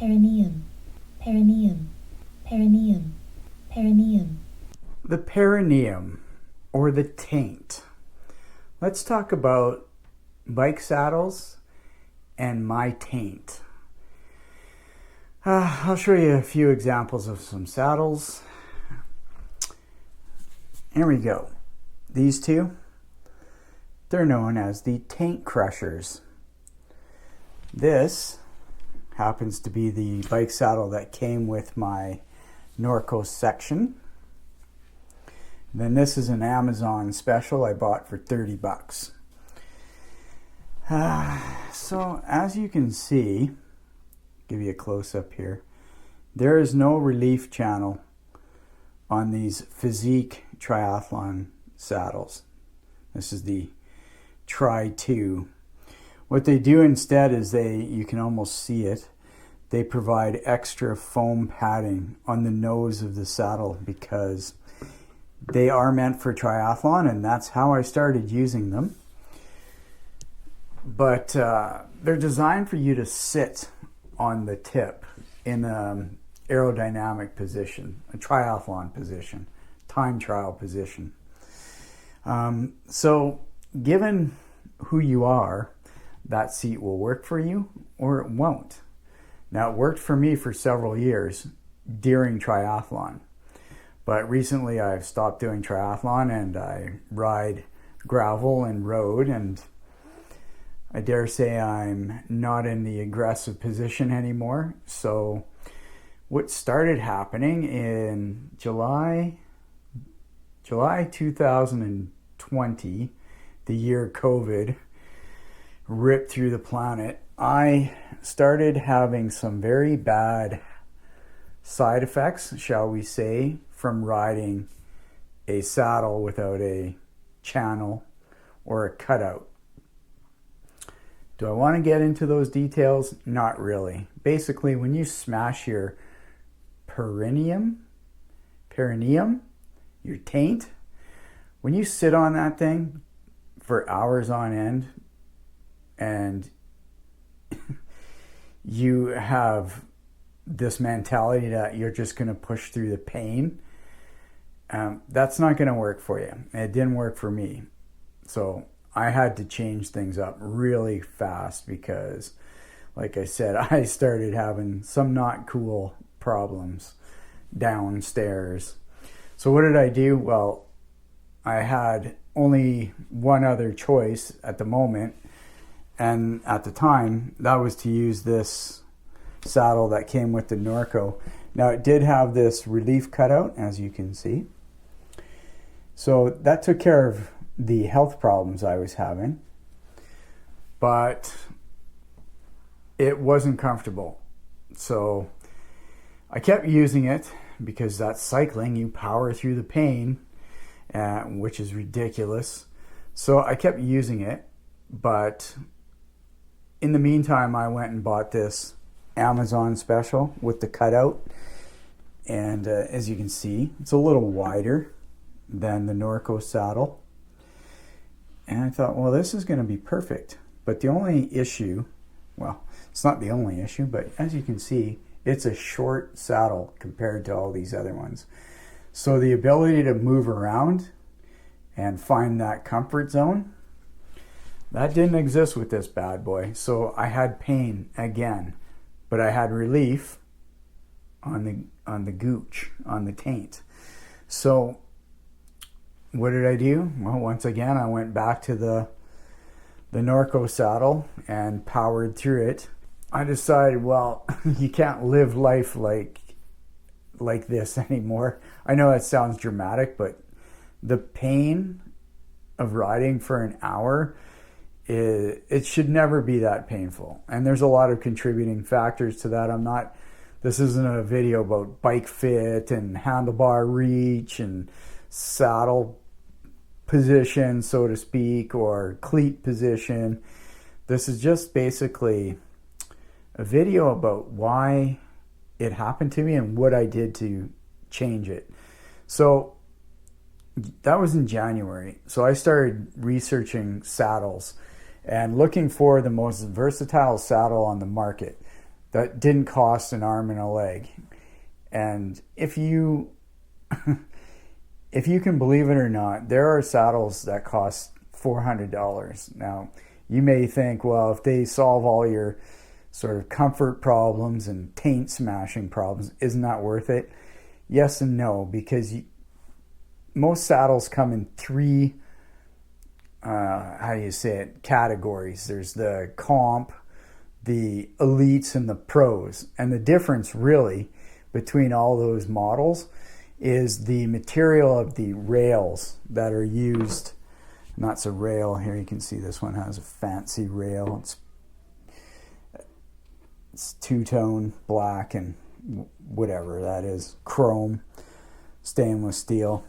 perineum, perineum, perineum, perineum. The perineum, or the taint. Let's talk about bike saddles and my taint. I'll show you a few examples of some saddles. Here we go. These two, they're known as the taint crushers. This happens to be the bike saddle that came with my Norco section. Then this is an Amazon special I bought for 30 bucks. So as you can see, give you a close-up here, there is no relief channel on these physique triathlon saddles. This is the Tri 2. What they do instead is you can almost see it, they provide extra foam padding on the nose of the saddle because they are meant for triathlon, and that's how I started using them. But they're designed for you to sit on the tip in an aerodynamic position, a triathlon position, time trial position. So given who you are, that seat will work for you or it won't. Now, it worked for me for several years during triathlon, but recently I've stopped doing triathlon and I ride gravel and road, and I dare say I'm not in the aggressive position anymore. So what started happening in July 2020, the year COVID ripped through the planet, I started having some very bad side effects, shall we say, from riding a saddle without a channel or a cutout. Do I want to get into those details? Not really. Basically, when you smash your perineum, your taint, when you sit on that thing for hours on end and you have this mentality that you're just going to push through the pain, that's not going to work for you. It didn't work for me. So I had to change things up really fast because, like I said, I started having some not cool problems downstairs. So what did I do? Well, I had only one other choice at the moment, and at the time that was to use this saddle that came with the Norco. Now, it did have this relief cutout, as you can see, so that took care of the health problems I was having, but it wasn't comfortable. So I kept using it because that's cycling, you power through the pain, which is ridiculous. So I kept using it, but in the meantime I went and bought this Amazon special with the cutout, and as you can see, it's a little wider than the Norco saddle. And I thought, well, this is going to be perfect. But the only issue, well, it's not the only issue, but as you can see, it's a short saddle compared to all these other ones. So the ability to move around and find that comfort zone, that didn't exist with this bad boy. So I had pain again, but I had relief on the gooch, on the taint. So what did I do? Well, once again, I went back to the Norco saddle and powered through it. I decided, well, you can't live life like this anymore. I know that sounds dramatic, but the pain of riding for an hour, it should never be that painful. And there's a lot of contributing factors to that. This isn't a video about bike fit and handlebar reach and saddle position, so to speak, or cleat position. This is just basically a video about why it happened to me and what I did to change it. So that was in January. So I started researching saddles and looking for the most versatile saddle on the market. that didn't cost an arm and a leg. And if you if you can believe it or not, there are saddles that cost $400. Now, you may think, well, if they solve all your sort of comfort problems and taint smashing problems, isn't that worth it? Yes and no, because most saddles come in three, categories. There's the comp, the elites, and the pros. And the difference really between all those models is the material of the rails that are used. And that's a rail. Here you can see this one has a fancy rail. It's two-tone black and whatever that is, chrome, stainless steel.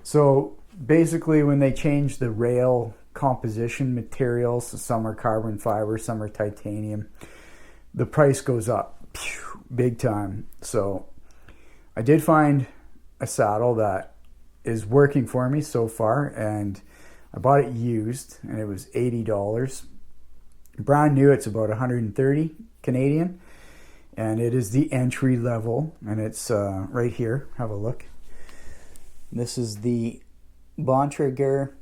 So basically when they change the rail composition materials, some are carbon fiber, some are titanium, the price goes up big time. So I did find a saddle that is working for me so far, and I bought it used and it was $80. Brand new, it's about 130 Canadian, and it is the entry level, and it's right here. Have a look. This is the Bontrager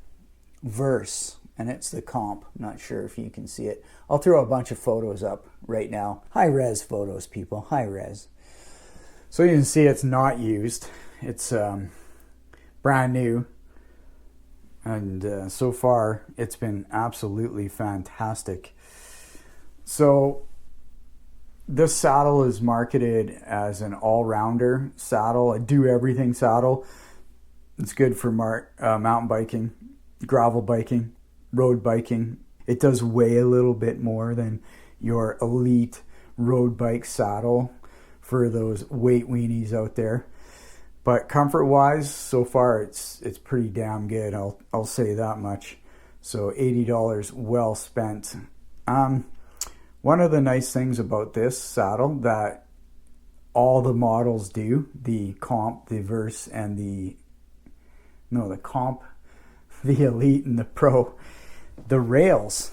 Verse, and it's the comp. I'm not sure if you can see it. I'll throw a bunch of photos up right now. High res photos, people, high res. So you can see it's not used. It's brand new, and so far it's been absolutely fantastic. So this saddle is marketed as an all-rounder saddle, a do-everything saddle. It's good for mountain biking, gravel biking, road biking. It does weigh a little bit more than your elite road bike saddle for those weight weenies out there. But comfort-wise, so far it's pretty damn good. I'll say that much. So $80 well spent. One of the nice things about this saddle that all the models do, the comp, the verse, and the comp, the elite, and the pro, the rails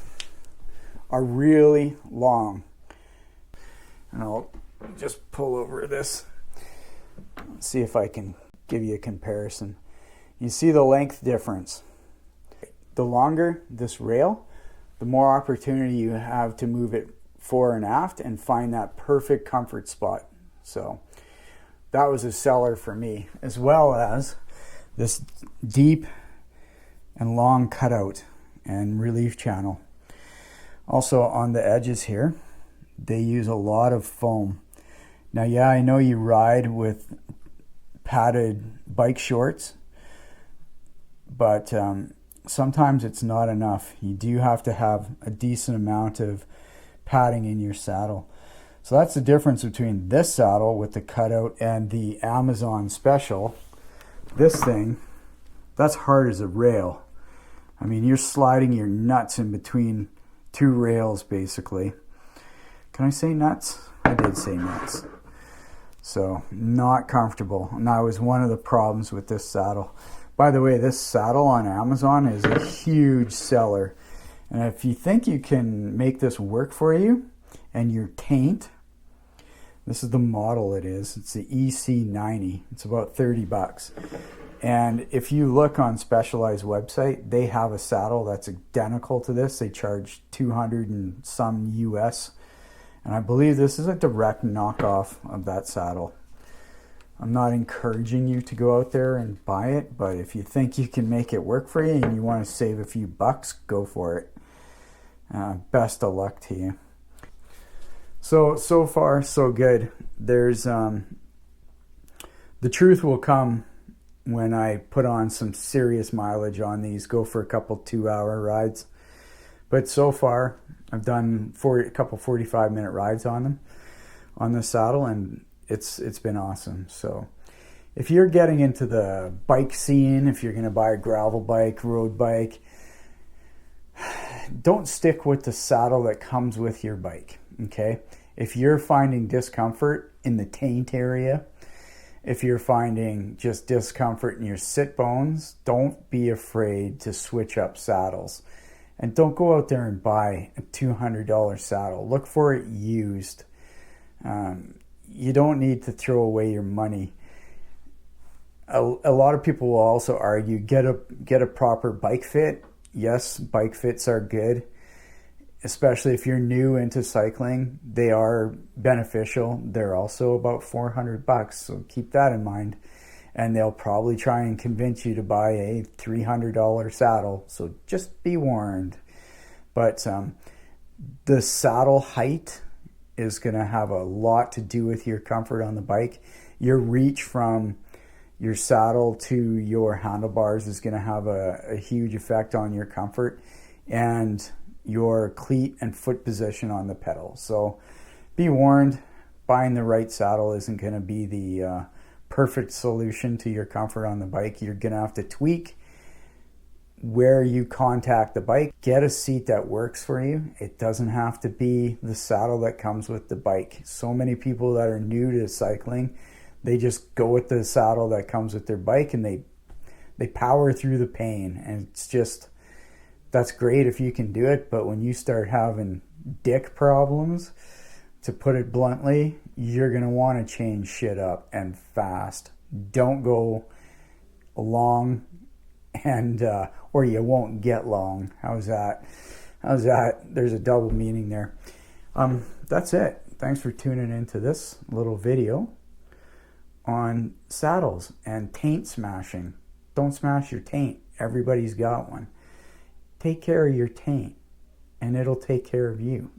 are really long. And I'll just pull over this. See if I can give you a comparison. You see the length difference. The longer this rail, the more opportunity you have to move it fore and aft and find that perfect comfort spot. So that was a seller for me, as well as this deep and long cutout and relief channel. Also on the edges here, they use a lot of foam. Now, yeah, I know you ride with padded bike shorts, but sometimes it's not enough. You do have to have a decent amount of padding in your saddle. So that's the difference between this saddle with the cutout and the Amazon Special. This thing, that's hard as a rail. I mean, you're sliding your nuts in between two rails, basically. Can I say nuts? I did say nuts. So, not comfortable. And that was one of the problems with this saddle. By the way, this saddle on Amazon is a huge seller. And if you think you can make this work for you and your taint, this is the model it is. It's the EC90. It's about $30. And if you look on Specialized website, they have a saddle that's identical to this. They charge 200 and some US. And I believe this is a direct knockoff of that saddle. I'm not encouraging you to go out there and buy it, but if you think you can make it work for you and you want to save a few bucks, go for it. Best of luck to you. So far, so good. There's the truth will come when I put on some serious mileage on these, go for a couple 2-hour rides. But so far, I've done a couple 45-minute rides on them, on the saddle, and it's been awesome. So if you're getting into the bike scene, if you're going to buy a gravel bike, road bike, don't stick with the saddle that comes with your bike, okay? If you're finding discomfort in the taint area, if you're finding just discomfort in your sit bones, don't be afraid to switch up saddles. And don't go out there and buy a $200 saddle. Look for it used. You don't need to throw away your money. A lot of people will also argue, get a proper bike fit. Yes, bike fits are good, especially if you're new into cycling. They are beneficial. They're also about $400, so keep that in mind. And they'll probably try and convince you to buy a $300 saddle, so just be warned. But the saddle height is going to have a lot to do with your comfort on the bike. Your reach from your saddle to your handlebars is going to have a huge effect on your comfort and your cleat and foot position on the pedal. So be warned, buying the right saddle isn't going to be the perfect solution to your comfort on the bike. You're going to have to tweak where you contact the bike. Get a seat that works for you. It doesn't have to be the saddle that comes with the bike. So many people that are new to cycling, they just go with the saddle that comes with their bike and they power through the pain. And it's just, that's great if you can do it, but when you start having dick problems, to put it bluntly, you're going to want to change shit up and fast. Don't go long and or you won't get long. How's that? There's a double meaning there. That's it. Thanks for tuning into this little video on saddles and taint smashing. Don't smash your taint. Everybody's got one. Take care of your taint and it'll take care of you.